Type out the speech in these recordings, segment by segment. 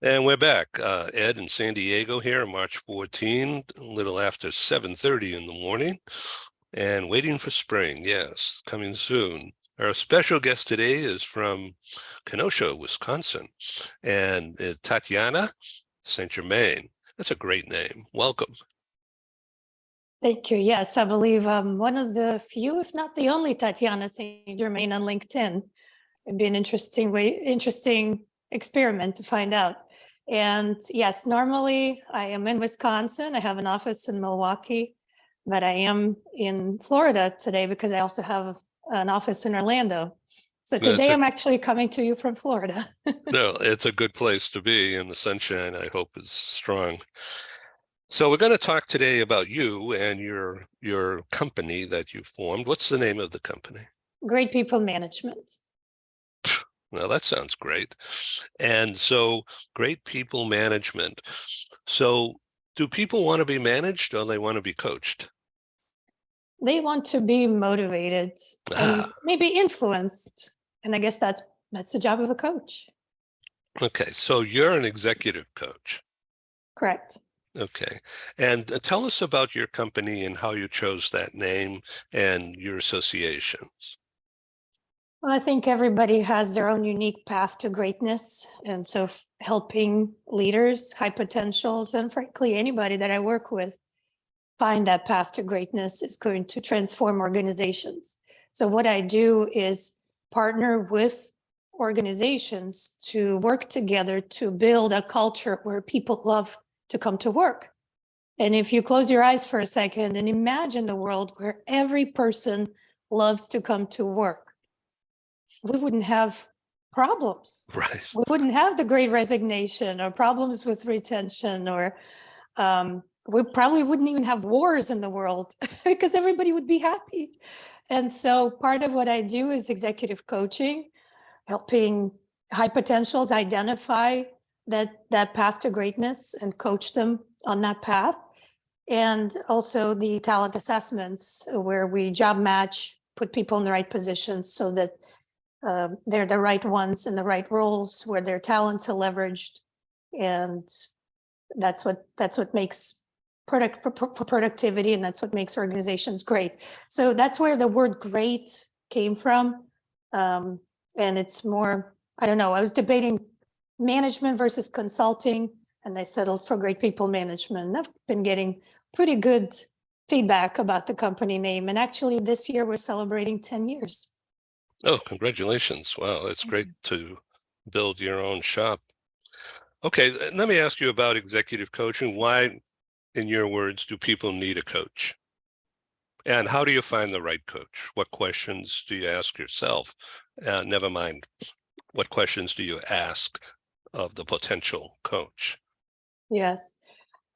And we're back. Ed in San Diego here, March 14, a little after 7:30 in the morning, and waiting for spring. Yes, coming soon. Our special guest today is from Kenosha, Wisconsin, and Tatyana St. Germain. That's a great name. Welcome. Thank you. Yes, I believe I'm one of the few, if not the only Tatyana St. Germain on LinkedIn. It'd be an interesting experiment to find out. And yes, normally I am in Wisconsin. I have an office in Milwaukee, but I am in Florida today because I also have an office in Orlando. So today I'm actually coming to you from Florida. No, it's a good place to be, and the sunshine, I hope, is strong. So we're going to talk today about you and your company that you formed. What's the name of the company? Great People Management. Well, that sounds great. And so Great People Management. So do people want to be managed or they want to be coached? They want to be motivated and maybe influenced. And I guess that's the job of a coach. Okay, so you're an executive coach. Correct. Okay, and tell us about your company and how you chose that name and your associations. Well, I think everybody has their own unique path to greatness. And so helping leaders, high potentials, and frankly, anybody that I work with find that path to greatness is going to transform organizations. So what I do is partner with organizations to work together to build a culture where people love to come to work. And if you close your eyes for a second and imagine the world where every person loves to come to work, we wouldn't have problems. Right. We wouldn't have the Great Resignation or problems with retention, or we probably wouldn't even have wars in the world because everybody would be happy. And so part of what I do is executive coaching, helping high potentials identify that path to greatness and coach them on that path. And also the talent assessments where we job match, put people in the right positions so that they're the right ones in the right roles where their talents are leveraged. And that's what makes for productivity, and that's what makes organizations great. So that's where the word great came from. And it's more, I don't know, I was debating management versus consulting, and I settled for Great People Management. And I've been getting pretty good feedback about the company name. And actually this year we're celebrating 10 years. Oh, congratulations. Wow, it's great to build your own shop. Okay, let me ask you about executive coaching. Why, in your words, do people need a coach? And how do you find the right coach? What questions do you ask yourself? Never mind, what questions do you ask of the potential coach? Yes.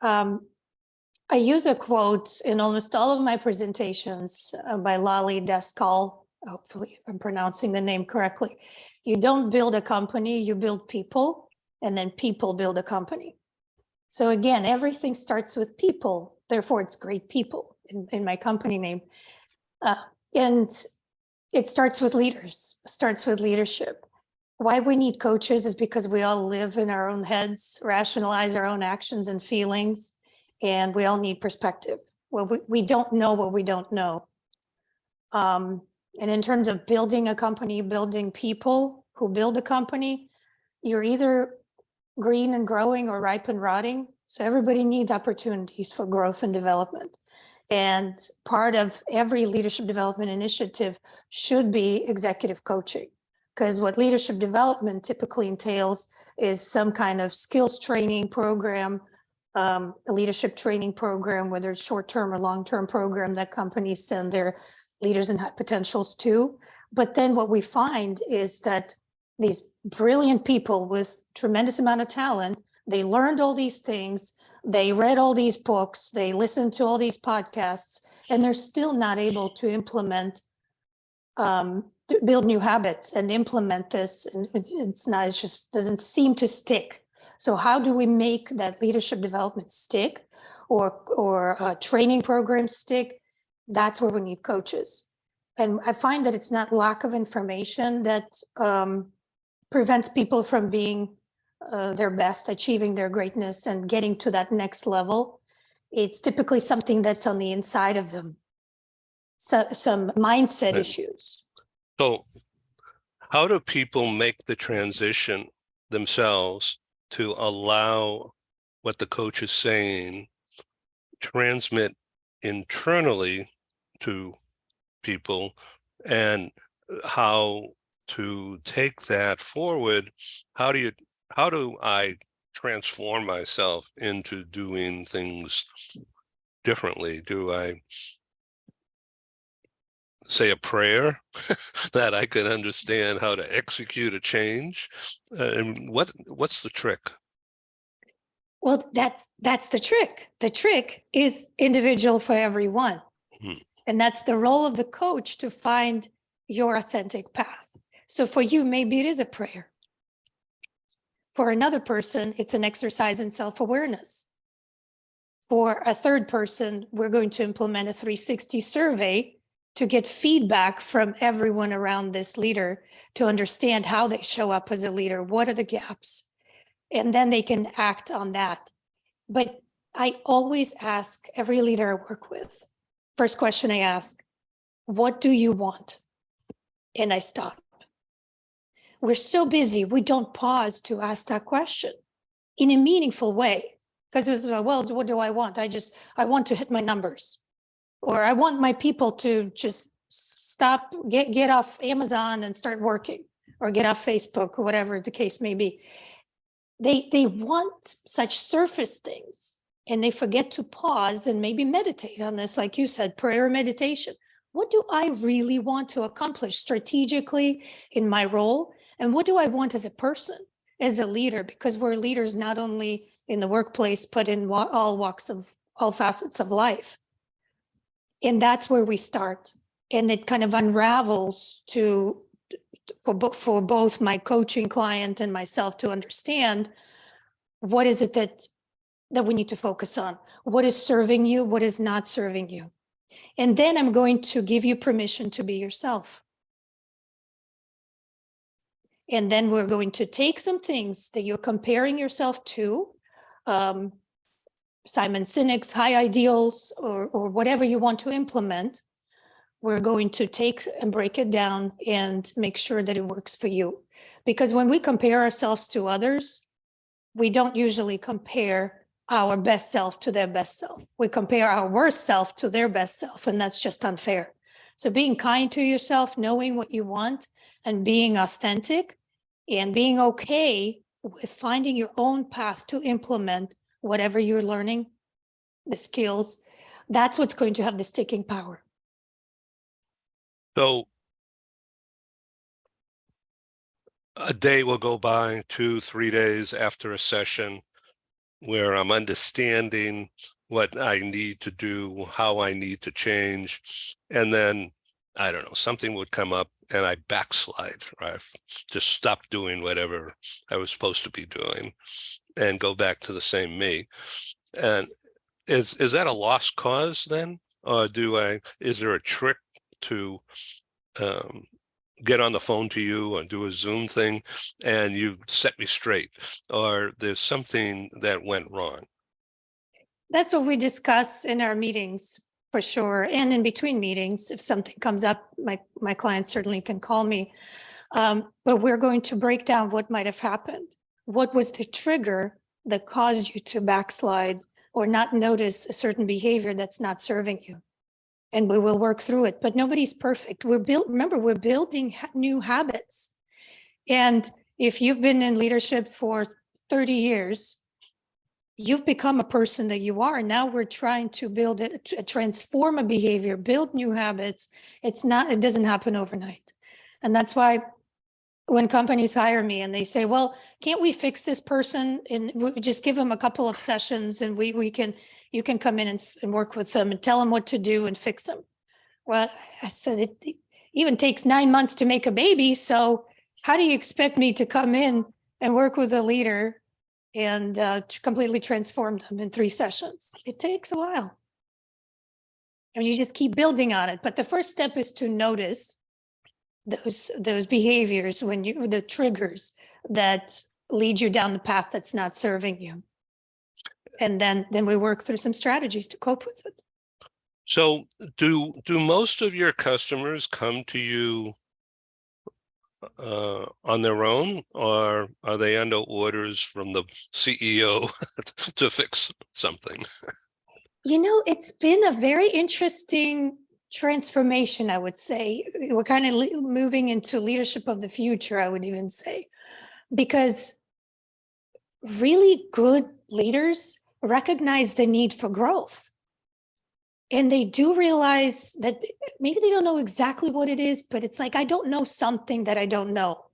I use a quote in almost all of my presentations by Lali Deskal. Hopefully I'm pronouncing the name correctly. You don't build a company, you build people, and then people build a company. So again, everything starts with people. Therefore, it's Great People in my company name. And it starts with leaders, starts with leadership. Why we need coaches is because we all live in our own heads, rationalize our own actions and feelings, and we all need perspective. Well, we don't know what we don't know. And in terms of building a company, building people who build a company, you're either green and growing or ripe and rotting. So everybody needs opportunities for growth and development. And part of every leadership development initiative should be executive coaching, because what leadership development typically entails is some kind of skills training program, a leadership training program, whether it's short-term or long-term program that companies send their leaders and high potentials to. But then what we find is that these brilliant people with tremendous amount of talent, they learned all these things, they read all these books, they listened to all these podcasts, and they're still not able to implement, build new habits and implement this. And it just doesn't seem to stick. So how do we make that leadership development stick, or training programs stick? That's where we need coaches. And I find that it's not lack of information that prevents people from being their best, achieving their greatness and getting to that next level, it's typically something that's on the inside of them. So some mindset Right. issues. So how do people make the transition themselves to allow what the coach is saying transmit internally to people, and how to take that forward? How do I transform myself into doing things differently? Do I say a prayer that I could understand how to execute a change? And what's the trick? Well, that's the trick. The trick is individual for everyone. Hmm. And that's the role of the coach, to find your authentic path. So for you, maybe it is a prayer. For another person, it's an exercise in self-awareness. For a third person, we're going to implement a 360 survey to get feedback from everyone around this leader to understand how they show up as a leader. What are the gaps? And then they can act on that. But I always ask every leader I work with, first question I ask, what do you want? And I stop. We're so busy, we don't pause to ask that question in a meaningful way. Because it's like, well, what do I want? I want to hit my numbers. Or I want my people to just stop, get off Amazon and start working, or get off Facebook, or whatever the case may be. They want such surface things, and they forget to pause and maybe meditate on this, like you said, prayer, meditation. What do I really want to accomplish strategically in my role? And what do I want as a person, as a leader? Because we're leaders not only in the workplace, but in all facets of life. And that's where we start. And it kind of unravels for both my coaching client and myself to understand what is it that we need to focus on, what is serving you, what is not serving you. And then I'm going to give you permission to be yourself. And then we're going to take some things that you're comparing yourself to, Simon Sinek's high ideals, or whatever you want to implement. We're going to take and break it down and make sure that it works for you. Because when we compare ourselves to others, we don't usually compare our best self to their best self. We compare our worst self to their best self, and that's just unfair. So being kind to yourself, knowing what you want, and being authentic, and being okay with finding your own path to implement whatever you're learning, the skills, that's what's going to have the sticking power. So a day will go by, 2-3 days after a session, where I'm understanding what I need to do, how I need to change. And then, I don't know, something would come up and I backslide, right? Just stop doing whatever I was supposed to be doing and go back to the same me. And is that a lost cause then? Or is there a trick to get on the phone to you or do a Zoom thing and you set me straight, or there's something that went wrong? That's what we discuss in our meetings, for sure. And in between meetings, if something comes up, my clients certainly can call me. But we're going to break down what might have happened. What was the trigger that caused you to backslide or not notice a certain behavior that's not serving you? And we will work through it, but nobody's perfect. Remember, we're building new habits. And if you've been in leadership for 30 years, you've become a person that you are. Now we're trying to build it, transform a behavior, build new habits. It doesn't happen overnight. And that's why when companies hire me and they say, well, can't we fix this person and we just give them a couple of sessions and you can come in and work with them and tell them what to do and fix them. Well, I said, it even takes 9 months to make a baby. So how do you expect me to come in and work with a leader and to completely transform them in 3 sessions? It takes a while. And you just keep building on it. But the first step is to notice those behaviors, the triggers that lead you down the path that's not serving you. And then we work through some strategies to cope with it. So do most of your customers come to you on their own, or are they under orders from the CEO to fix something? You know, it's been a very interesting transformation, I would say. We're kind of moving into leadership of the future, I would even say, because really good leaders recognize the need for growth. And they do realize that maybe they don't know exactly what it is, but it's like, I don't know something that I don't know.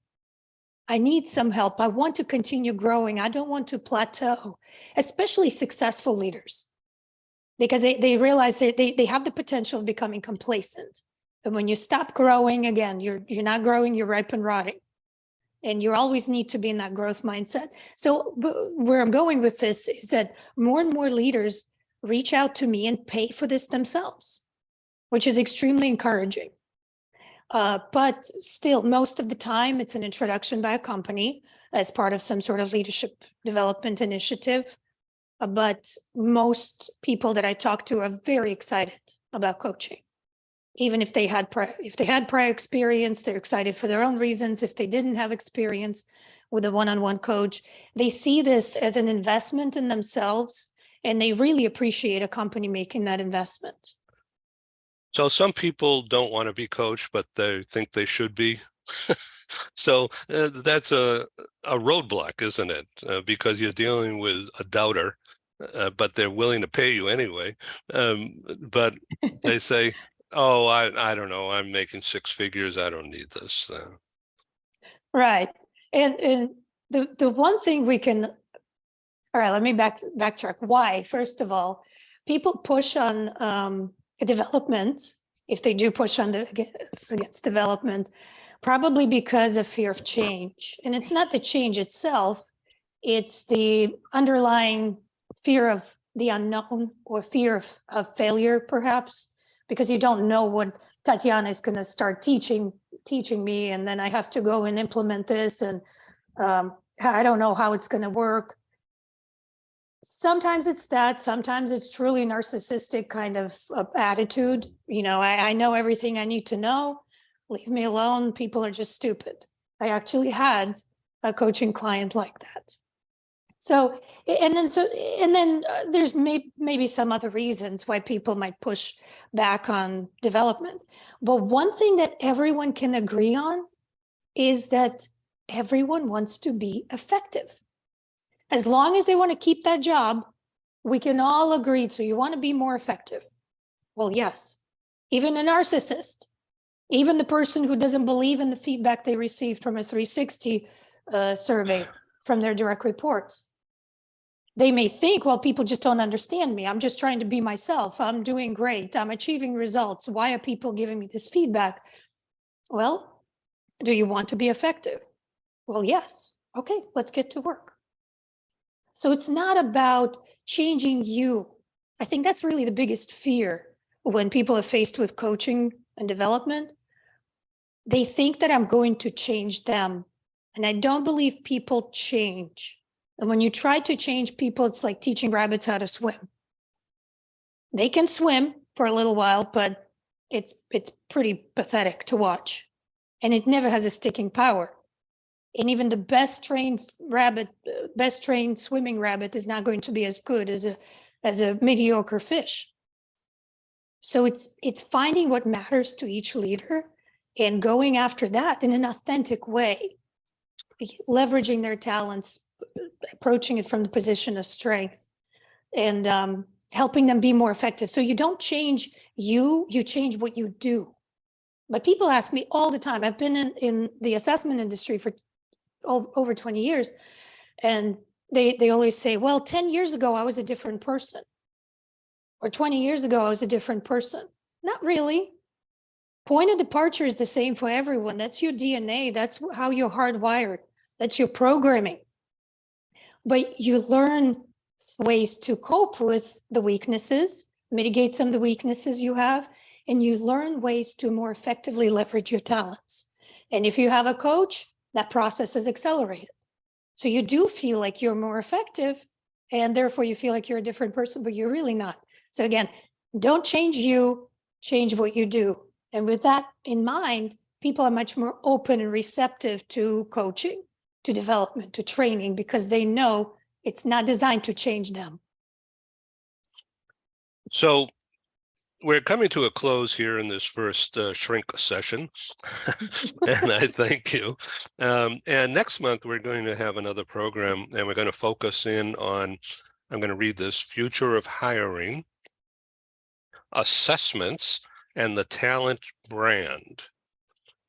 I need some help. I want to continue growing. I don't want to plateau, especially successful leaders, because they realize they have the potential of becoming complacent. And when you stop growing, again, you're not growing, you're ripe and rotting. And you always need to be in that growth mindset. So where I'm going with this is that more and more leaders reach out to me and pay for this themselves, which is extremely encouraging. But still, most of the time, it's an introduction by a company as part of some sort of leadership development initiative. But most people that I talk to are very excited about coaching. Even if they had prior experience, they're excited for their own reasons. If they didn't have experience with a one-on-one coach, they see this as an investment in themselves, and they really appreciate a company making that investment. So some people don't want to be coached, but they think they should be. So that's a roadblock, isn't it? Because you're dealing with a doubter, but they're willing to pay you anyway. But they say, oh, I don't know, I'm making six figures, I don't need this. Right. And the one thing we can, all right, let me backtrack. Why? First of all, people push on development, if they do push on against development, probably because of fear of change. And it's not the change itself, it's the underlying fear of the unknown, or fear of failure, perhaps, because you don't know what Tatyana is going to start teaching me, and then I have to go and implement this, and I don't know how it's going to work. Sometimes it's that, sometimes it's truly narcissistic kind of attitude. You know, I know everything I need to know. Leave me alone. People are just stupid. I actually had a coaching client like that. So, and then there's maybe some other reasons why people might push back on development. But one thing that everyone can agree on is that everyone wants to be effective. As long as they want to keep that job, we can all agree. So you want to be more effective. Well, yes, even a narcissist, even the person who doesn't believe in the feedback they received from a 360 survey from their direct reports. They may think, well, people just don't understand me. I'm just trying to be myself. I'm doing great. I'm achieving results. Why are people giving me this feedback? Well, do you want to be effective? Well, yes. Okay, let's get to work. So it's not about changing you. I think that's really the biggest fear when people are faced with coaching and development. They think that I'm going to change them. And I don't believe people change. And when you try to change people, it's like teaching rabbits how to swim. They can swim for a little while, but it's pretty pathetic to watch. And it never has a sticking power. And even the best trained swimming rabbit is not going to be as good as a mediocre fish. So it's finding what matters to each leader and going after that in an authentic way, leveraging their talents, approaching it from the position of strength, and helping them be more effective. So you don't change you change what you do. But people ask me all the time, I've been in the assessment industry for over 20 years. And they always say, well, 10 years ago, I was a different person. Or 20 years ago, I was a different person. Not really. Point of departure is the same for everyone. That's your DNA. That's how you're hardwired. That's your programming. But you learn ways to cope with the weaknesses, mitigate some of the weaknesses you have, and you learn ways to more effectively leverage your talents. And if you have a coach, that process is accelerated. So you do feel like you're more effective, and therefore you feel like you're a different person, but you're really not. So again, don't change you, change what you do. And with that in mind, people are much more open and receptive to coaching, to development, to training, because they know it's not designed to change them. So we're coming to a close here in this first shrink session, and I thank you. And next month, we're going to have another program, and we're going to focus in on, I'm going to read this, future of hiring, assessments, and the talent brand.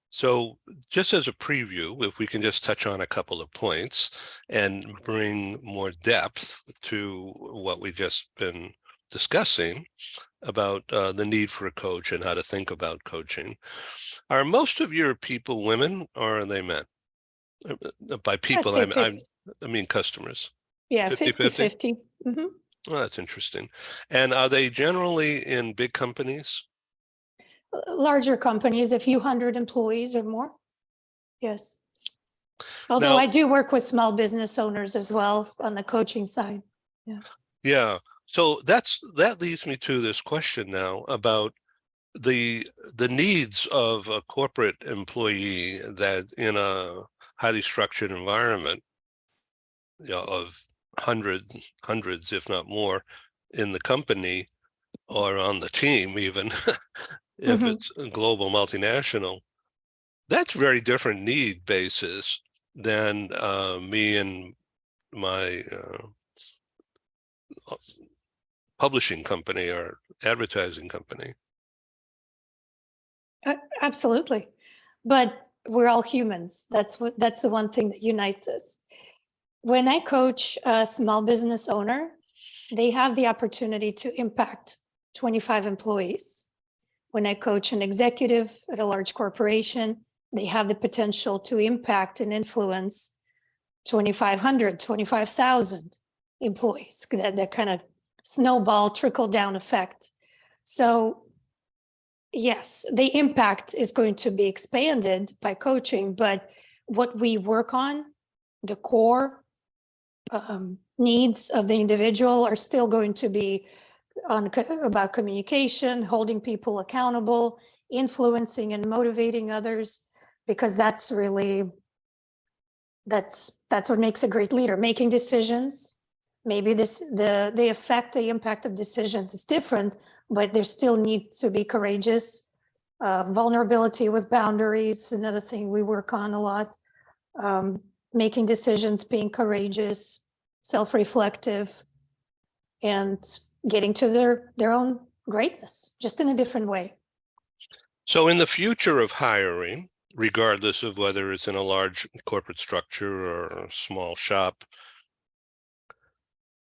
So just as a preview, if we can just touch on a couple of points and bring more depth to what we've just been discussing about the need for a coach and how to think about coaching. Are most of your people women, or are they men? By I'd people, say I mean customers. yeah, 50-50? 50-50. Mhm. Well, that's interesting. And are they generally in big companies? Larger companies, a few hundred employees or more. Yes. Although Now, I do work with small business owners as well on the coaching side. Yeah. yeah. So that leads me to this question now about the needs of a corporate employee that in a highly structured environment, you know, of hundreds, if not more, in the company or on the team, even if Mhm. it's a global multinational, that's very different need basis than me and my publishing company or advertising company. Absolutely. But we're all humans. That's the one thing that unites us. When I coach a small business owner, they have the opportunity to impact 25 employees. When I coach an executive at a large corporation, they have the potential to impact and influence 2,500, 25,000 employees, that kind of snowball trickle down effect. So yes, the impact is going to be expanded by coaching, but what we work on, the core needs of the individual are still going to be about communication, holding people accountable, influencing and motivating others, because that's what makes a great leader. Making decisions, maybe the effect, the impact of decisions is different, but there still need to be courageous. Vulnerability with boundaries, another thing we work on a lot. Making decisions, being courageous, self-reflective, and getting to their own greatness, just in a different way. So in the future of hiring, regardless of whether it's in a large corporate structure or a small shop,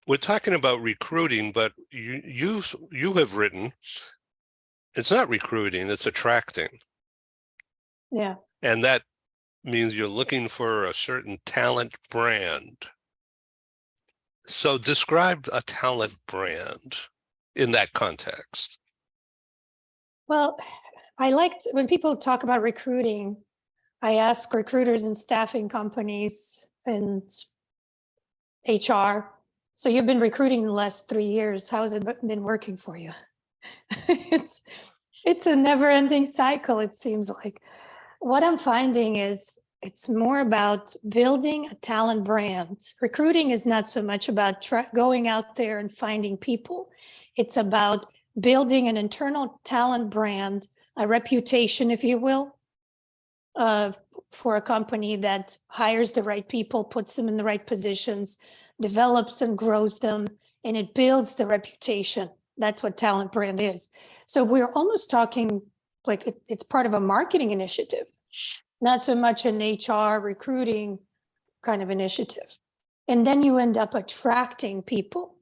we're talking about recruiting, but you have written, it's not recruiting, it's attracting. Yeah. And that means you're looking for a certain talent brand. So describe a talent brand in that context. Well, I liked when people talk about recruiting, I ask recruiters and staffing companies and HR. So you've been recruiting the last 3 years. How has it been working for you? it's a never-ending cycle, it seems like. What I'm finding is it's more about building a talent brand. Recruiting is not so much about going out there and finding people. It's about building an internal talent brand, a reputation, if you will, for a company that hires the right people, puts them in the right positions, develops and grows them, and it builds the reputation. That's what talent brand is. So we're almost talking like it's part of a marketing initiative, not so much an HR recruiting kind of initiative. And then you end up attracting people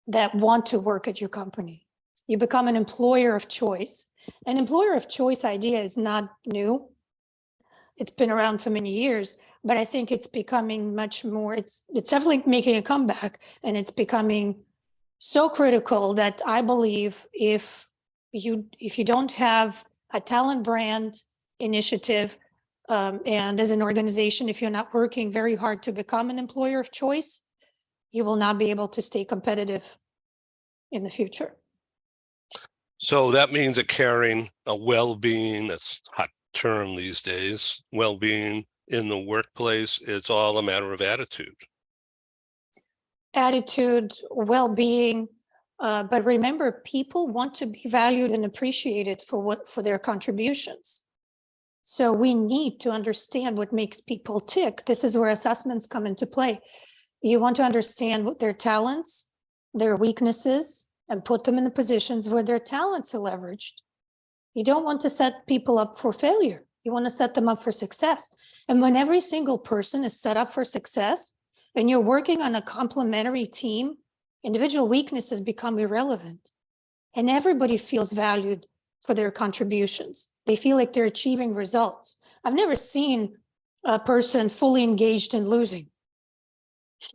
that want to work at your company. You become an employer of choice. An employer of choice idea is not new. It's been around for many years, but I think it's becoming much more, it's definitely making a comeback, and it's becoming so critical that I believe if you don't have a talent brand initiative, And as an organization, if you're not working very hard to become an employer of choice, you will not be able to stay competitive in the future. So that means that caring, a well-being, that's a hot term these days, well-being in the workplace, it's all a matter of attitude. Attitude, well-being, but remember, people want to be valued and appreciated for their contributions. So we need to understand what makes people tick. This is where assessments come into play. You want to understand what their talents, their weaknesses, and put them in the positions where their talents are leveraged. You don't want to set people up for failure. You want to set them up for success. And when every single person is set up for success and you're working on a complementary team, individual weaknesses become irrelevant. And everybody feels valued for their contributions. They feel like they're achieving results. I've never seen a person fully engaged in losing.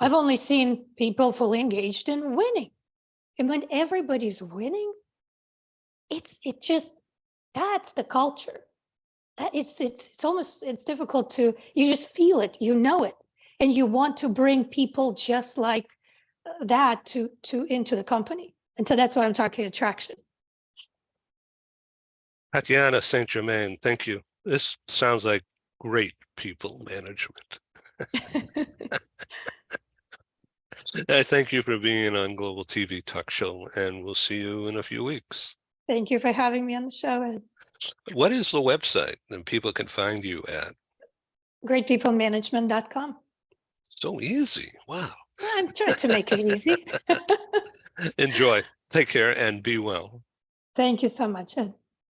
I've only seen people fully engaged in winning. And when everybody's winning, that's the culture. It's difficult to, you just feel it, you know it, and you want to bring people just like that to into the company. And so that's why I'm talking attraction. Tatyana St. Germain, thank you. This sounds like great people management. I thank you for being on Global TV Talk Show, and we'll see you in a few weeks. Thank you for having me on the show, Ed. What is the website that people can find you at? Greatpeoplemanagement.com. So easy. Wow. I'm trying to make it easy. Enjoy. Take care and be well. Thank you so much, Ed.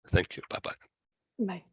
Thank you. Bye-bye. Bye.